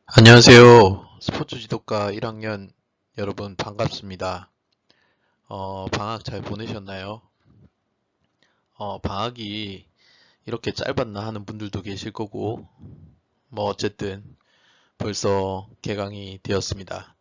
안녕하세요. 스포츠 지도과 1학년 여러분 반갑습니다. 방학 잘 보내셨나요? 방학이 이렇게 짧았나 하는 분들도 계실 거고, 뭐 어쨌든 벌써 개강이 되었습니다.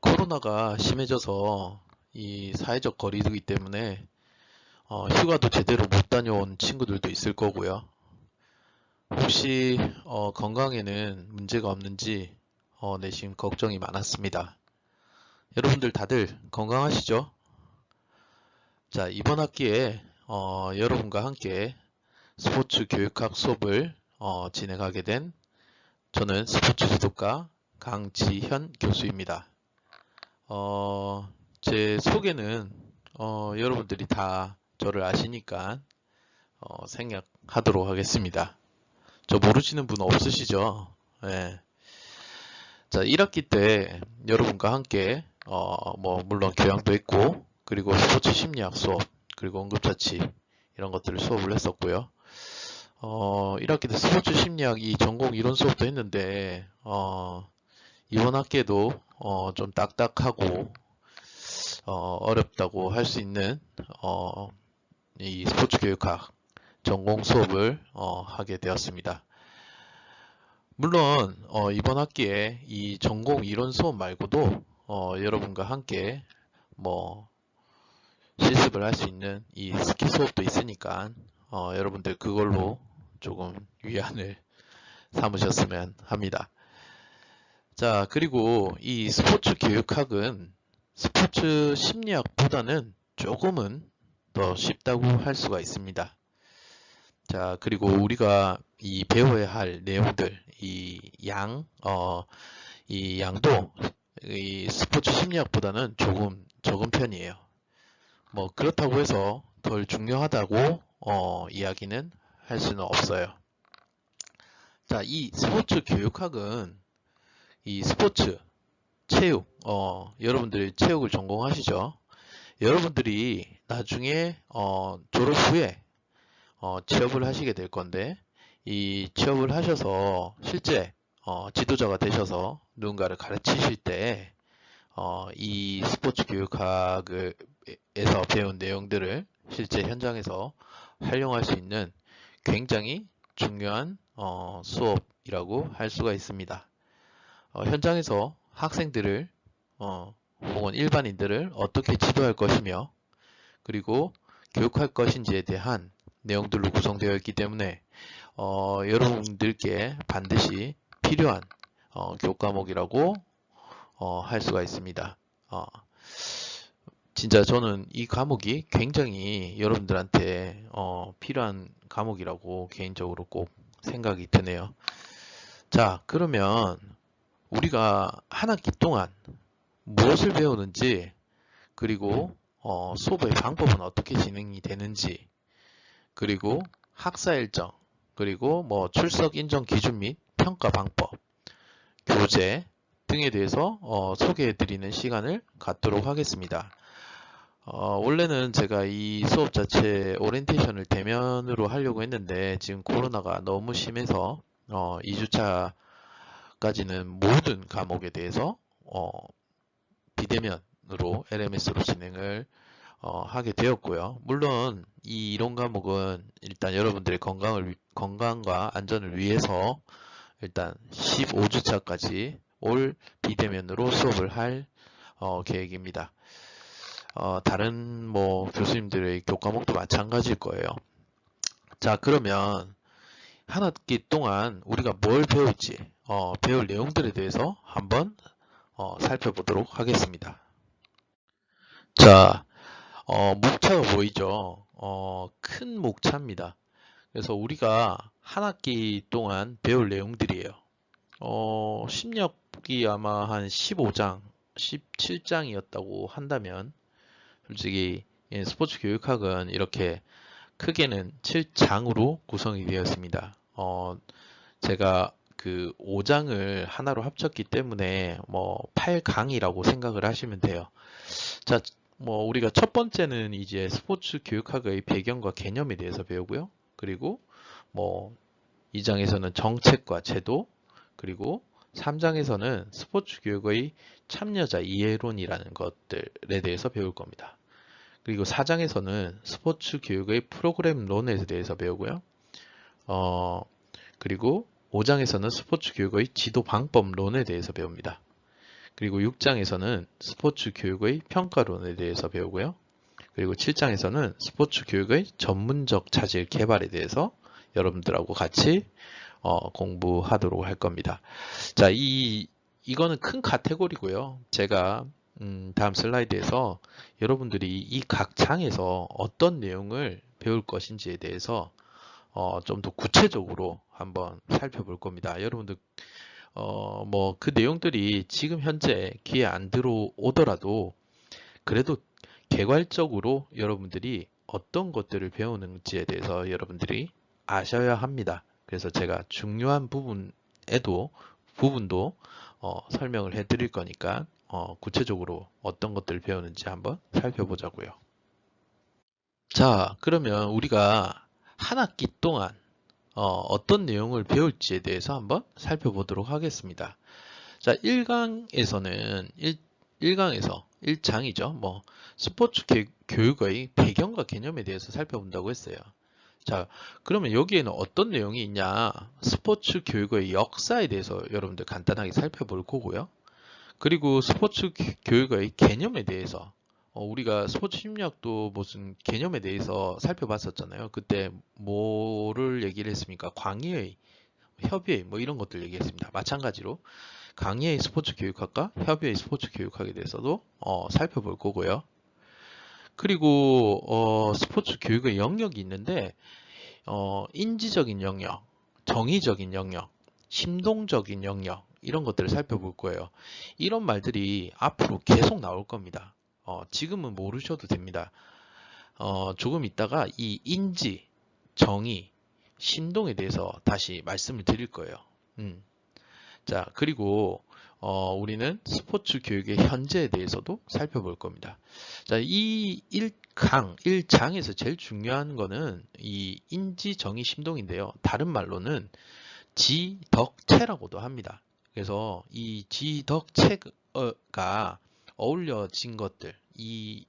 코로나가 심해져서 이 사회적 거리두기 때문에 휴가도 제대로 못 다녀온 친구들도 있을 거고요. 혹시 건강에는 문제가 없는지 내심 걱정이 많았습니다. 여러분들 다들 건강하시죠? 자, 이번 학기에 여러분과 함께 스포츠 교육학 수업을 진행하게 된 저는 스포츠 지도과 강지현 교수입니다. 제 소개는 여러분들이 다 저를 아시니까 생략하도록 하겠습니다. 저 모르시는 분 없으시죠? 네. 자, 1학기 때 여러분과 함께 물론 교양도 했고, 그리고 스포츠 심리학 수업, 그리고 응급처치 이런 것들을 수업을 했었고요. 1학기 때 스포츠 심리학 이 전공 이론 수업도 했는데 이번 학기에도 좀 딱딱하고 어렵다고 할 수 있는 이 스포츠 교육학 전공 수업을 하게 되었습니다. 물론 이번 학기에 이 전공 이론 수업 말고도 여러분과 함께 뭐 실습을 할 수 있는 이 스키 수업도 있으니까 여러분들 그걸로 조금 위안을 삼으셨으면 합니다. 자, 그리고 이 스포츠 교육학은 스포츠 심리학보다는 조금은 더 쉽다고 할 수가 있습니다. 자, 그리고 우리가 이 배워야 할 내용들, 이 양도 이 스포츠 심리학보다는 조금 적은 편이에요. 뭐 그렇다고 해서 덜 중요하다고 이야기는 할 수는 없어요. 자, 이 스포츠 교육학은 이 스포츠, 체육, 여러분들이 체육을 전공하시죠? 여러분들이 나중에 졸업 후에 취업을 하시게 될 건데 이 취업을 하셔서 실제 지도자가 되셔서 누군가를 가르치실 때 이 스포츠 교육학에서 배운 내용들을 실제 현장에서 활용할 수 있는 굉장히 중요한 수업이라고 할 수가 있습니다. 현장에서 학생들을 혹은 일반인들을 어떻게 지도할 것이며 그리고 교육할 것인지에 대한 내용들로 구성되어 있기 때문에 여러분들께 반드시 필요한 교과목이라고 할 수가 있습니다. 진짜 저는 이 과목이 굉장히 여러분들한테 필요한 과목이라고 개인적으로 꼭 생각이 드네요. 자, 그러면 우리가 한 학기 동안 무엇을 배우는지 그리고 수업의 방법은 어떻게 진행이 되는지 그리고 학사 일정 그리고 뭐 출석 인정 기준 및 평가 방법 교재 등에 대해서 소개해 드리는 시간을 갖도록 하겠습니다. 원래는 제가 이 수업 자체 오리엔테이션을 대면으로 하려고 했는데 지금 코로나가 너무 심해서 2주차까지는 모든 과목에 대해서 비대면으로 LMS로 진행을 하게 되었고요. 물론 이 이론 과목은 일단 여러분들의 건강과 안전을 위해서 일단 15주차까지 올 비대면으로 수업을 할 계획입니다. 다른 뭐 교수님들의 교과목도 마찬가지일 거예요. 자, 그러면 한 학기 동안 우리가 뭘 배울지 배울 내용들에 대해서 한번 살펴보도록 하겠습니다. 자, 목차가 보이죠? 큰 목차입니다. 그래서 우리가 한 학기 동안 배울 내용들이에요. 심리학이 아마 한 15장, 17장이었다고 한다면 솔직히 스포츠 교육학은 이렇게 크게는 7장으로 구성이 되어 있습니다. 제가 그 5장을 하나로 합쳤기 때문에 뭐 8강이라고 생각을 하시면 돼요. 자, 뭐 우리가 첫 번째는 이제 스포츠 교육학의 배경과 개념에 대해서 배우고요. 그리고 뭐 2장에서는 정책과 제도, 그리고 3장에서는 스포츠 교육의 참여자 이해론이라는 것들에 대해서 배울 겁니다. 그리고 4장에서는 스포츠 교육의 프로그램론에 대해서 배우고요. 그리고 5장에서는 스포츠 교육의 지도 방법론에 대해서 배웁니다. 그리고 6장에서는 스포츠 교육의 평가론에 대해서 배우고요. 그리고 7장에서는 스포츠 교육의 전문적 자질 개발에 대해서 여러분들하고 같이 공부하도록 할 겁니다. 자, 이거는 큰 카테고리고요. 제가 다음 슬라이드에서 여러분들이 이 각 장에서 어떤 내용을 배울 것인지에 대해서 좀 더 구체적으로 한번 살펴볼 겁니다. 여러분들 뭐 그 내용들이 지금 현재 귀에 안 들어오더라도 그래도 개괄적으로 여러분들이 어떤 것들을 배우는지에 대해서 여러분들이 아셔야 합니다. 그래서 제가 중요한 부분도 설명을 해 드릴 거니까 구체적으로 어떤 것들을 배우는지 한번 살펴보자고요. 자, 그러면 우리가 한 학기 동안 어떤 내용을 배울지에 대해서 한번 살펴보도록 하겠습니다. 자, 1강에서는 1강에서 1장이죠. 뭐 스포츠 교육의 배경과 개념에 대해서 살펴본다고 했어요. 자, 그러면 여기에는 어떤 내용이 있냐? 스포츠 교육의 역사에 대해서 여러분들 간단하게 살펴볼 거고요. 그리고 스포츠 교육의 개념에 대해서 우리가 스포츠 심리학도 무슨 개념에 대해서 살펴봤었잖아요. 그때 뭐를 얘기를 했습니까? 광의의, 협의의 뭐 이런 것들 얘기했습니다. 마찬가지로 강의의 스포츠 교육학과, 협의의 스포츠 교육학에 대해서도 살펴볼 거고요. 그리고 스포츠 교육의 영역이 있는데 인지적인 영역, 정의적인 영역, 심동적인 영역 이런 것들을 살펴볼 거예요. 이런 말들이 앞으로 계속 나올 겁니다. 지금은 모르셔도 됩니다. 조금 있다가 이 인지, 정의, 심동에 대해서 다시 말씀을 드릴 거예요. 자, 그리고 우리는 스포츠 교육의 현재에 대해서도 살펴볼 겁니다. 자, 이 1장에서 제일 중요한 거는 이 인지, 정의, 심동인데요. 다른 말로는 지덕체라고도 합니다. 그래서 이 지덕체가 어울려진 것들, 이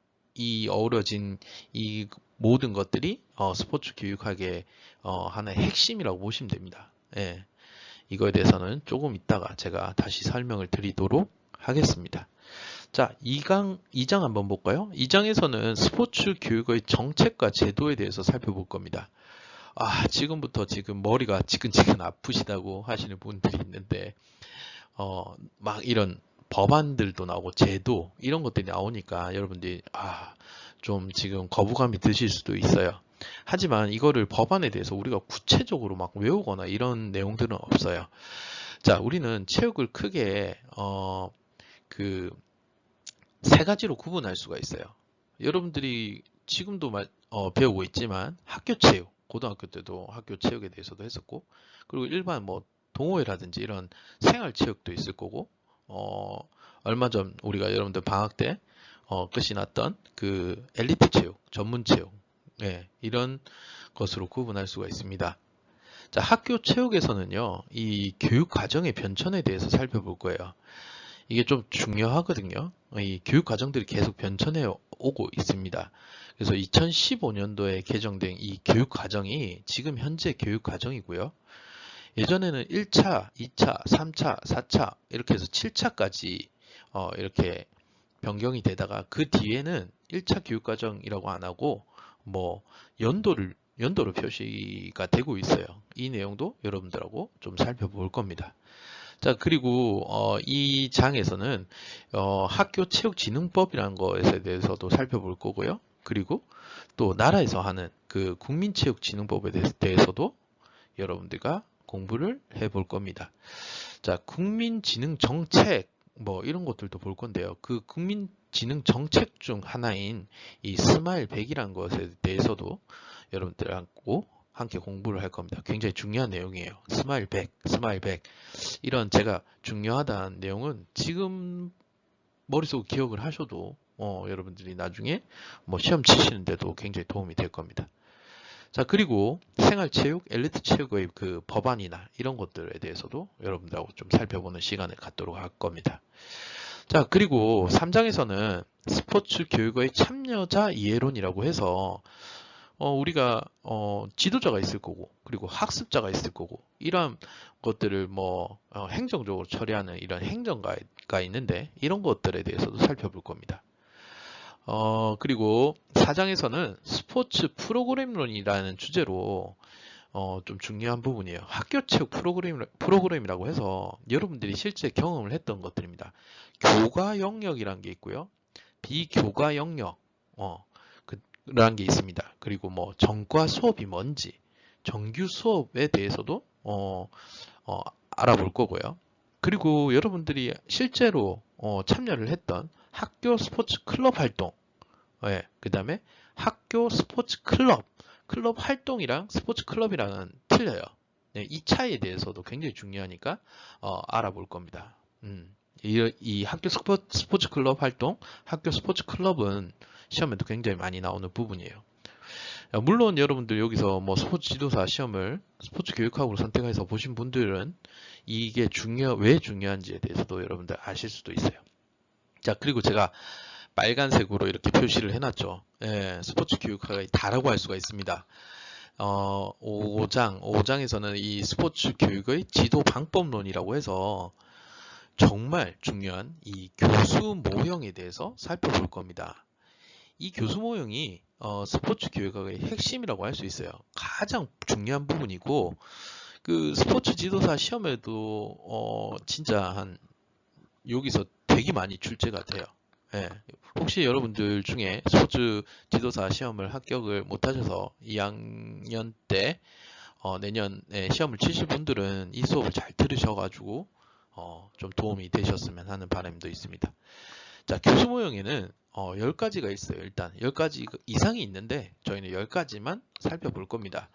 어우러진 이 모든 것들이 스포츠 교육학의 하나의 핵심이라고 보시면 됩니다. 예. 이거에 대해서는 조금 있다가 제가 다시 설명을 드리도록 하겠습니다. 자, 2장 한번 볼까요? 2장에서는 스포츠 교육의 정책과 제도에 대해서 살펴볼 겁니다. 지금부터 지금 머리가 지근지근 아프시다고 하시는 분들이 있는데, 막 이런 법안들도 나오고 제도, 이런 것들이 나오니까 여러분들이, 좀 지금 거부감이 드실 수도 있어요. 하지만 이거를 법안에 대해서 우리가 구체적으로 막 외우거나 이런 내용들은 없어요. 자, 우리는 체육을 크게 그 세 가지로 구분할 수가 있어요. 여러분들이 지금도 배우고 있지만 학교 체육, 고등학교 때도 학교 체육에 대해서도 했었고, 그리고 일반 뭐 동호회라든지 이런 생활 체육도 있을 거고, 얼마 전 우리가 여러분들 방학 때 끝이 났던 그 엘리트 체육, 전문 체육, 이런 것으로 구분할 수가 있습니다. 자, 학교 체육에서는요, 이 교육 과정의 변천에 대해서 살펴볼 거예요. 이게 좀 중요하거든요. 이 교육 과정들이 계속 변천해 오고 있습니다. 그래서 2015년도에 개정된 이 교육 과정이 지금 현재 교육 과정이고요. 예전에는 1차, 2차, 3차, 4차 이렇게 해서 7차까지 이렇게 변경이 되다가 그 뒤에는 1차 교육 과정이라고 안 하고 뭐 연도로 표시가 되고 있어요. 이 내용도 여러분들하고 좀 살펴볼 겁니다. 자, 그리고 이 장에서는 학교 체육진흥법이라는 것에 대해서도 살펴볼 거고요. 그리고 또 나라에서 하는 그 국민체육진흥법에 대해서도 여러분들과 공부를 해볼 겁니다. 자, 국민진흥정책 뭐 이런 것들도 볼 건데요. 그 국민진흥정책 중 하나인 이 스마일 100이라는 것에 대해서도 여러분들하고 함께 공부를 할 겁니다. 굉장히 중요한 내용이에요. 스마일 100, 스마일 100. 이런 제가 중요하다는 내용은 지금 머릿속 기억을 하셔도 여러분들이 나중에 뭐 시험 치시는데도 굉장히 도움이 될 겁니다. 자, 그리고 생활체육, 엘리트 체육의 그 법안이나 이런 것들에 대해서도 여러분들하고 좀 살펴보는 시간을 갖도록 할 겁니다. 자, 그리고 3장에서는 스포츠 교육의 참여자 이해론이라고 해서 우리가 지도자가 있을 거고, 그리고 학습자가 있을 거고, 이런 것들을 행정적으로 처리하는 이런 행정가가 있는데, 이런 것들에 대해서도 살펴볼 겁니다. 그리고 4장에서는 스포츠 프로그램론이라는 주제로 좀 중요한 부분이에요. 학교 체육 프로그램이라고 해서 여러분들이 실제 경험을 했던 것들입니다. 교과 영역이라는 게 있고요. 비교과 영역, 라는 게 있습니다. 그리고 전과 수업이 뭔지, 정규 수업에 대해서도 알아볼 거고요. 그리고 여러분들이 실제로 참여를 했던 학교 스포츠 클럽 활동, 그 다음에 학교 스포츠 클럽 활동이랑 스포츠 클럽이랑은 틀려요. 네, 이 차이에 대해서도 굉장히 중요하니까 알아볼 겁니다. 이 학교 스포츠 클럽 활동, 학교 스포츠 클럽은 시험에도 굉장히 많이 나오는 부분이에요. 물론 여러분들 여기서 스포츠 지도사 시험을 스포츠 교육학으로 선택해서 보신 분들은 이게 왜 중요한지에 대해서도 여러분들 아실 수도 있어요. 자, 그리고 제가 빨간색으로 이렇게 표시를 해놨죠. 예, 스포츠 교육학이 다라고 할 수가 있습니다. 5장에서는 이 스포츠 교육의 지도 방법론이라고 해서 정말 중요한 이 교수 모형에 대해서 살펴볼 겁니다. 이 교수 모형이 스포츠 교육학의 핵심이라고 할 수 있어요. 가장 중요한 부분이고, 그 스포츠 지도사 시험에도 진짜 여기서 되게 많이 출제가 돼요. 예, 혹시 여러분들 중에 스포츠 지도사 시험을 합격을 못하셔서 2학년 때 내년에 시험을 치실 분들은 이 수업을 잘 들으셔가지고 좀 도움이 되셨으면 하는 바람도 있습니다. 자, 교수 모형에는 10가지가 있어요. 일단 10가지 이상이 있는데 저희는 10가지만 살펴볼 겁니다.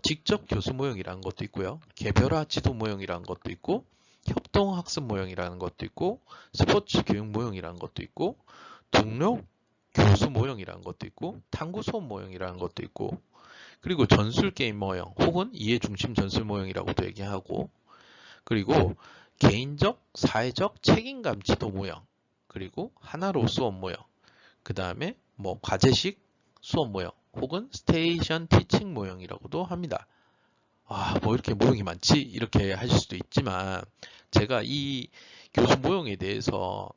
직접 교수 모형이라는 것도 있고요. 개별화 지도 모형이라는 것도 있고, 협동학습 모형이라는 것도 있고, 스포츠 교육 모형이라는 것도 있고, 등록 교수 모형이라는 것도 있고, 탐구 수업 모형이라는 것도 있고, 그리고 전술 게임 모형 혹은 이해 중심 전술 모형이라고도 얘기하고, 그리고 개인적, 사회적 책임감 지도 모형, 그리고 하나로 수업 모형, 그 다음에 과제식 수업 모형 혹은 스테이션 티칭 모형이라고도 합니다. 이렇게 모형이 많지? 이렇게 하실 수도 있지만, 제가 이 교수 모형에 대해서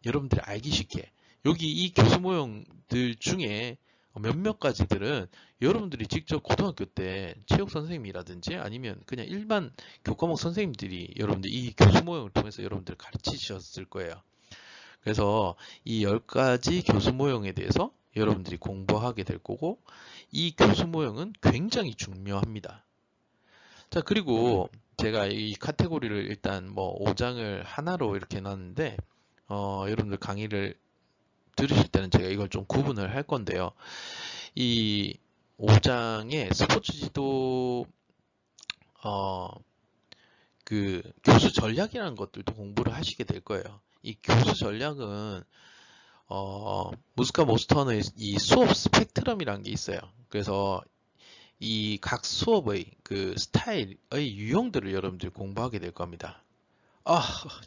여러분들이 알기 쉽게 여기 이 교수 모형들 중에 몇몇 가지들은 여러분들이 직접 고등학교 때 체육 선생님이라든지 아니면 그냥 일반 교과목 선생님들이 여러분들 이 교수 모형을 통해서 여러분들 가르치셨을 거예요. 그래서 이 10가지 교수 모형에 대해서 여러분들이 공부하게 될 거고, 이 교수 모형은 굉장히 중요합니다. 자, 그리고 제가 이 카테고리를 일단 5장을 하나로 이렇게 놨는데, 여러분들 강의를 들으실 때는 제가 이걸 좀 구분을 할 건데요. 이 5장의 스포츠 지도 그 교수 전략이라는 것들도 공부를 하시게 될 거예요. 이 교수 전략은 무스카 모스턴의 이 수업 스펙트럼이라는 게 있어요. 그래서 이 각 수업의 그 스타일의 유형들을 여러분들이 공부하게 될 겁니다.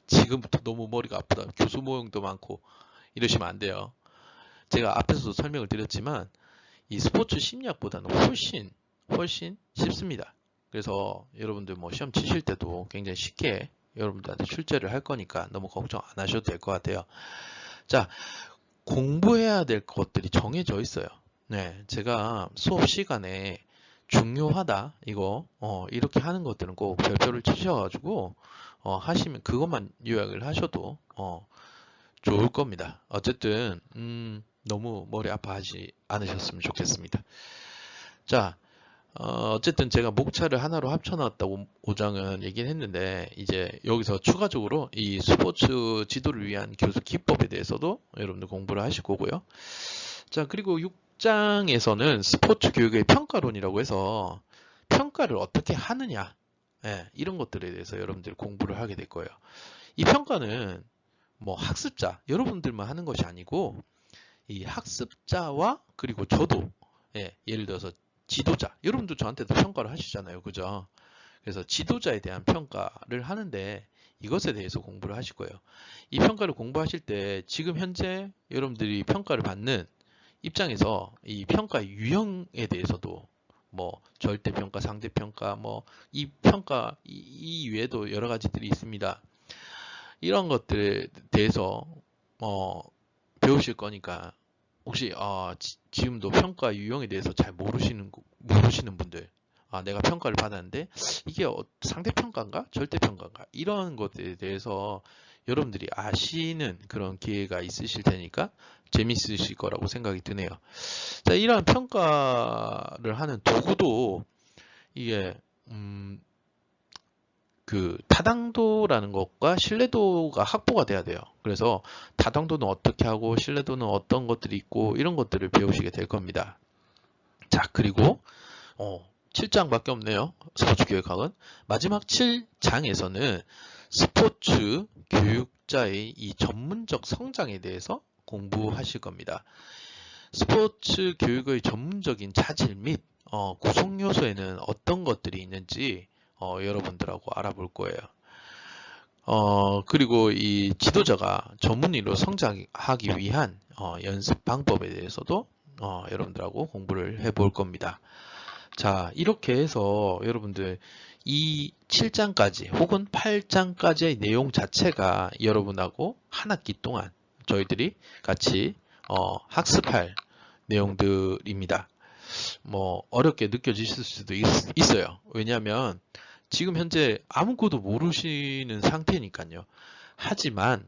지금부터 너무 머리가 아프다. 교수 모형도 많고 이러시면 안 돼요. 제가 앞에서도 설명을 드렸지만 이 스포츠 심리학보다는 훨씬 쉽습니다. 그래서 여러분들 시험 치실 때도 굉장히 쉽게 여러분들한테 출제를 할 거니까 너무 걱정 안 하셔도 될 것 같아요. 자, 공부해야 될 것들이 정해져 있어요. 네, 제가 수업 시간에 중요하다 이거 이렇게 하는 것들은 꼭 별표를 치셔가지고 하시면 그것만 요약을 하셔도 좋을 겁니다. 어쨌든 너무 머리 아파하지 않으셨으면 좋겠습니다. 자, 어쨌든 제가 목차를 하나로 합쳐놨다고 5장은 얘기를 했는데, 이제 여기서 추가적으로 이 스포츠 지도를 위한 교수 기법에 대해서도 여러분들 공부를 하실 거고요. 자, 그리고 6장에서는 스포츠 교육의 평가론이라고 해서 평가를 어떻게 하느냐, 이런 것들에 대해서 여러분들이 공부를 하게 될 거예요. 이 평가는 학습자, 여러분들만 하는 것이 아니고 이 학습자와 그리고 저도 예를 들어서 지도자, 여러분도 저한테도 평가를 하시잖아요. 그죠? 그래서 지도자에 대한 평가를 하는데 이것에 대해서 공부를 하실 거예요. 이 평가를 공부하실 때 지금 현재 여러분들이 평가를 받는 입장에서 이 평가 유형에 대해서도 뭐 절대평가, 상대평가, 뭐 이 평가 이 외에도 여러 가지들이 있습니다. 이런 것들에 대해서 배우실 거니까 혹시 지금도 평가 유형에 대해서 잘 모르시는 분들, 내가 평가를 받았는데 이게 상대평가인가 절대평가인가 이런 것에 대해서 여러분들이 아시는 그런 기회가 있으실 테니까 재밌으실 거라고 생각이 드네요. 자, 이러한 평가를 하는 도구도 이게 그 타당도라는 것과 신뢰도가 확보가 돼야 돼요. 그래서 타당도는 어떻게 하고 신뢰도는 어떤 것들이 있고 이런 것들을 배우시게 될 겁니다. 자, 그리고 7장밖에 없네요. 스포츠 교육학은. 마지막 7장에서는 스포츠 교육자의 이 전문적 성장에 대해서 공부하실 겁니다. 스포츠 교육의 전문적인 자질 및 구성 요소에는 어떤 것들이 있는지 여러분들하고 알아볼 거예요. 그리고 이 지도자가 전문의로 성장하기 위한 연습 방법에 대해서도 여러분들하고 공부를 해볼 겁니다. 자, 이렇게 해서 여러분들 이 7장까지 혹은 8장까지의 내용 자체가 여러분하고 한 학기 동안 저희들이 같이 학습할 내용들입니다. 뭐 어렵게 느껴지실 수도 있어요. 왜냐하면 지금 현재 아무것도 모르시는 상태니까요. 하지만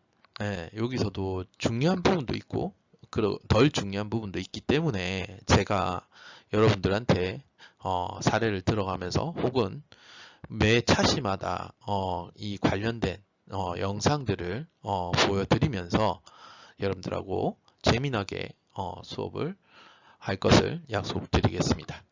여기서도 중요한 부분도 있고 덜 중요한 부분도 있기 때문에 제가 여러분들한테 사례를 들어가면서 혹은 매 차시마다 이 관련된 영상들을 보여드리면서 여러분들하고 재미나게 수업을 할 것을 약속드리겠습니다.